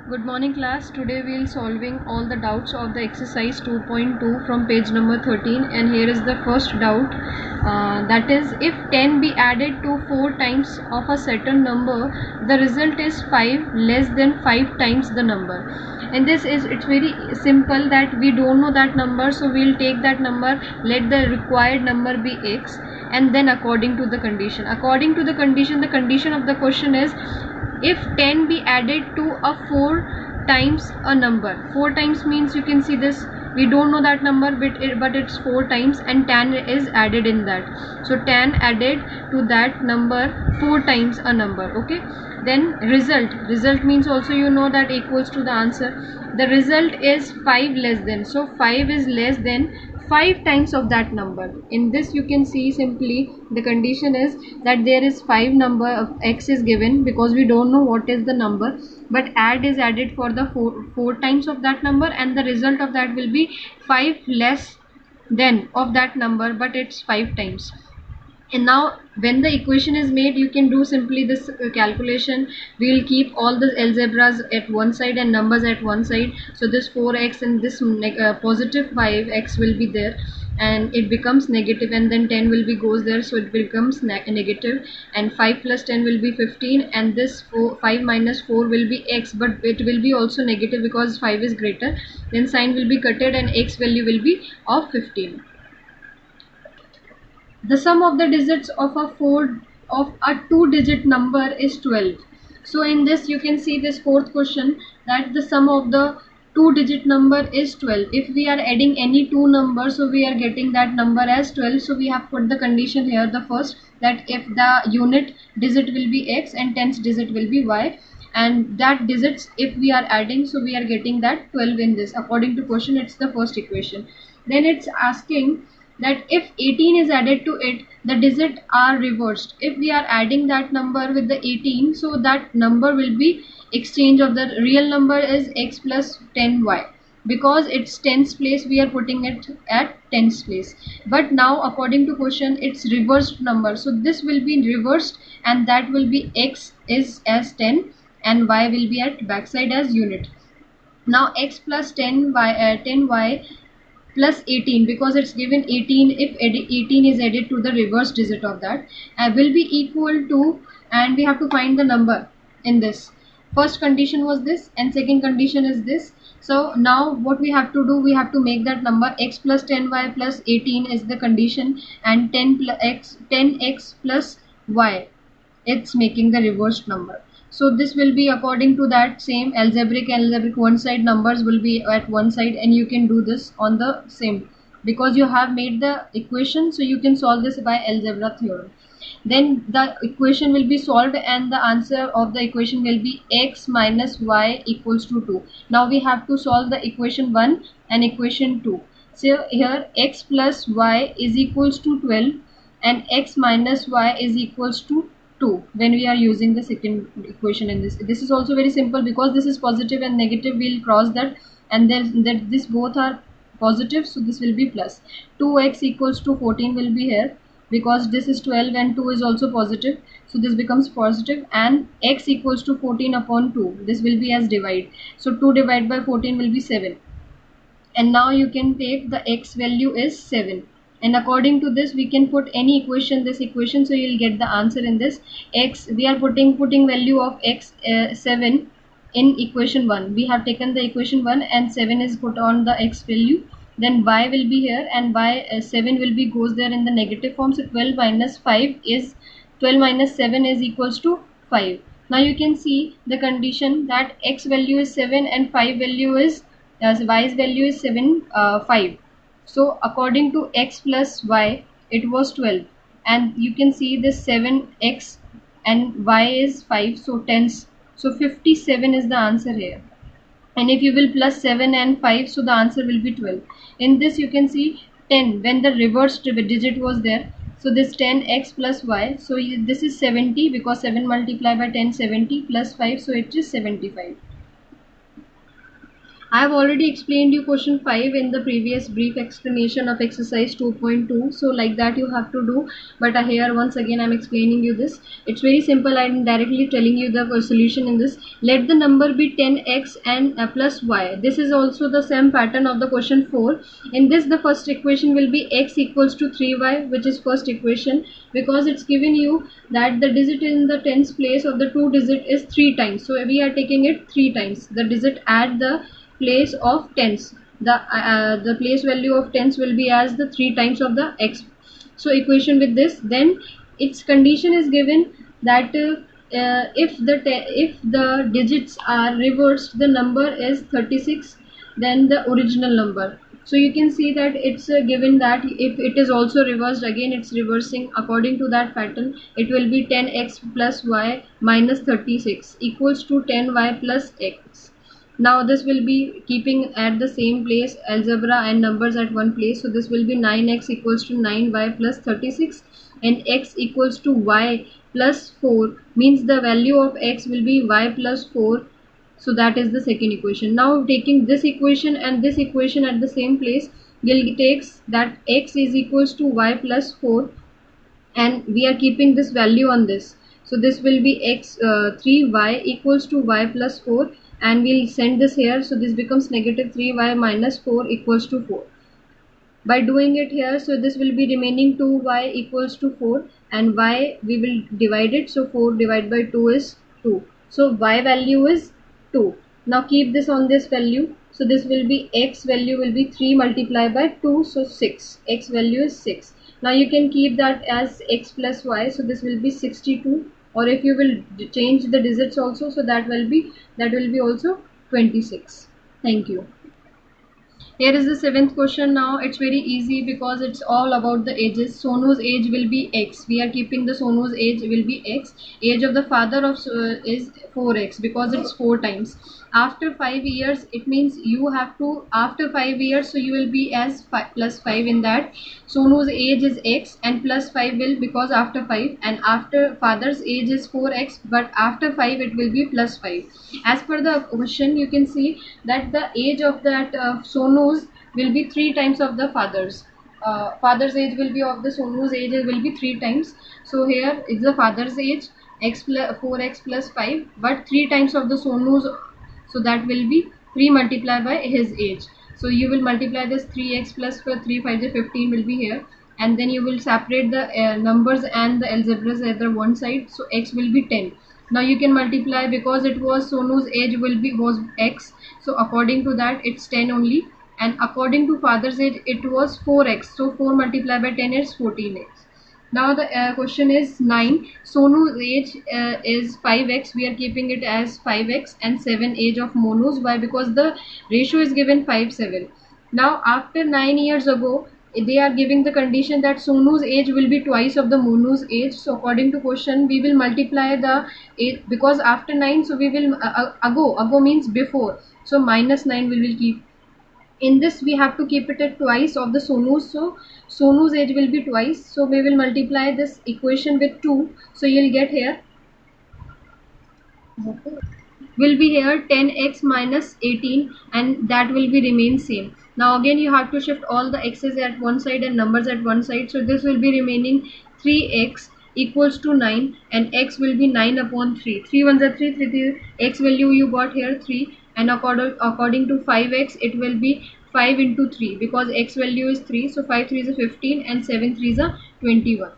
Good morning class. Today we will solving all the doubts of the exercise 2.2 from page number 13, and here is the first doubt, that is, if 10 be added to 4 times of a certain number, the result is 5 less than 5 times the number. And this is, it's very simple that we don't know that number, so we will take that number, let the required number be x, and then according to the condition the condition of the question is, if 10 be added to a 4 times a number. 4 times means, you can see this, we don't know that number, but it's 4 times, and 10 is added in that, so 10 added to that number 4 times a number. Okay, then result means also, you know that equals to the answer. The result is 5 less than, so 5 is less than 5 times of that number. In this you can see simply the condition is that there is 5 number of x is given, because we don't know what is the number, but add is added for the 4 times of that number, and the result of that will be 5 less than of that number, but it's 5 times. And now when the equation is made, you can do simply this calculation. We will keep all the algebras at one side and numbers at one side, so this 4x and this positive 5x will be there, and it becomes negative, and then 10 will be goes there, so it becomes negative, and 5 plus 10 will be 15, and this 5 minus 4 will be x, but it will be also negative because 5 is greater. Then sign will be cutted and x value will be of 15. The sum of the digits of a 2-digit number is 12. So in this you can see this fourth question, that the sum of the 2-digit number is 12. If we are adding any two numbers, so we are getting that number as 12. So we have put the condition here, the first, that if the unit digit will be x and tens digit will be y, and that digits if we are adding, so we are getting that 12 in this. According to question, it's the first equation. Then it's asking that if 18 is added to it, the digits are reversed. If we are adding that number with the 18, so that number will be exchange of the real number is x plus 10y, because it's tens place, we are putting it at tens place. But now according to question, it's reversed number, so this will be reversed, and that will be x is as 10 and y will be at backside as unit. Now x plus 10y plus 18, because it's given 18, if 18 is added to the reverse digit of that, will be equal to, and we have to find the number in this. First condition was this, and second condition is this. So now what we have to do, we have to make that number x plus 10y plus 18 is the condition, and 10x plus y, it's making the reversed number. So this will be according to that same algebraic one side, numbers will be at one side, and you can do this on the same, because you have made the equation, so you can solve this by algebra theorem. Then the equation will be solved, and the answer of the equation will be x minus y equals to 2. Now we have to solve the equation 1 and equation 2. So here x plus y is equals to 12, and x minus y is equals to 2 when we are using the second equation in this. This is also very simple, because this is positive and negative, we'll cross that, and then that this both are positive, so this will be plus. 2x equals to 14 will be here, because this is 12 and 2 is also positive, so this becomes positive, and x equals to 14 upon 2, this will be as divide, so 2 divided by 14 will be 7, and now you can take the x value is 7, and according to this we can put any equation, this equation, so you'll get the answer in this. X, we are putting value of x 7 in equation 1. We have taken the equation 1 and 7 is put on the x value. Then y will be here, and y 7 will be goes there in the negative form, so 12 minus 5 is 12 minus 7 is equals to 5. Now you can see the condition that x value is 7 and 5 value is y's value is 5. So according to x plus y, it was 12, and you can see this 7x and y is 5, so tens, so 57 is the answer here. And if you will plus 7 and 5, so the answer will be 12. In this you can see 10 when the reverse digit was there, so this 10x plus y, so this is 70, because 7 multiplied by 10 70 plus 5, so it is 75. I have already explained you question 5 in the previous brief explanation of exercise 2.2. So like that you have to do. But here once again I am explaining you this. It's very simple. I am directly telling you the solution in this. Let the number be 10x and plus y. This is also the same pattern of the question 4. In this the first equation will be x equals to 3y, which is first equation, because it's given you that the digit in the tens place of the two digit is 3 times. So we are taking it 3 times. The digit at the place of tens, the place value of tens will be as the 3 times of the x. So equation with this, then its condition is given that if the digits are reversed, the number is 36 then the original number. So you can see that it's given that if it is also reversed, again it's reversing according to that pattern. It will be 10x plus y minus 36 equals to 10y plus x. Now this will be keeping at the same place algebra and numbers at one place. So this will be 9x equals to 9y plus 36 and x equals to y plus 4, means the value of x will be y plus 4. So that is the second equation. Now taking this equation and this equation at the same place, we'll takes that x is equals to y plus 4 and we are keeping this value on this. So this will be x 3y equals to y plus 4 and we'll send this here. So this becomes negative 3y minus 4 equals to 4. By doing it here, so this will be remaining 2y equals to 4 and y we will divide it. So 4 divided by 2 is 2. So y value is 2. Now keep this on this value. So this will be x value will be 3 multiplied by 2, so 6. X value is 6. Now you can keep that as x plus y, so this will be 62, or if you will change the digits also, so that will be also 26. Thank you. Here is the seventh question. Now it's very easy because it's all about the ages. Sonu's age will be x. We are keeping the Sonu's age will be x. Age of the father of is 4x because it's 4 times. After 5 years, it means you have to, after 5 years, so you will be as plus 5 in that. Sonu's age is x and plus 5 will, because after 5, and after father's age is 4x, but after 5 it will be plus 5. As per the question, you can see that the age of that Sonu's will be 3 times of the father's. Father's age will be of the Sonu's age will be 3 times. So here is the father's age x plus 4x plus 5, but 3 times of the Sonu's. So that will be 3 multiplied by his age. So you will multiply this 3x plus 3 5 15 will be here, and then you will separate the numbers and the algebras at the one side. So x will be 10. Now you can multiply, because it was Sonu's age was x. So according to that it's 10 only, and according to father's age it was 4x. So 4 multiplied by 10 is 14x. Now the question is 9. Sonu's age is 5x. We are keeping it as 5x, and 7 age of Monu's. Why? Because the ratio is given 5 7. Now after 9 years ago, they are giving the condition that Sonu's age will be twice of the Monu's age. So according to question, we will multiply the age, because after 9, so we will ago means before. So minus 9 we will keep. In this we have to keep it at twice of the Sonu's. So Sonu's age will be twice. So we will multiply this equation with 2. So you'll get here will be here 10x minus 18, and that will be remain same. Now again you have to shift all the x's at one side and numbers at one side. So this will be remaining 3x equals to 9, and x will be 9 upon 3. 3 ones are 3, 3 x value you got here 3, and according to 5x it will be 5 into 3, because x value is 3. So 5 3 is a 15 and 7 3 is a 21.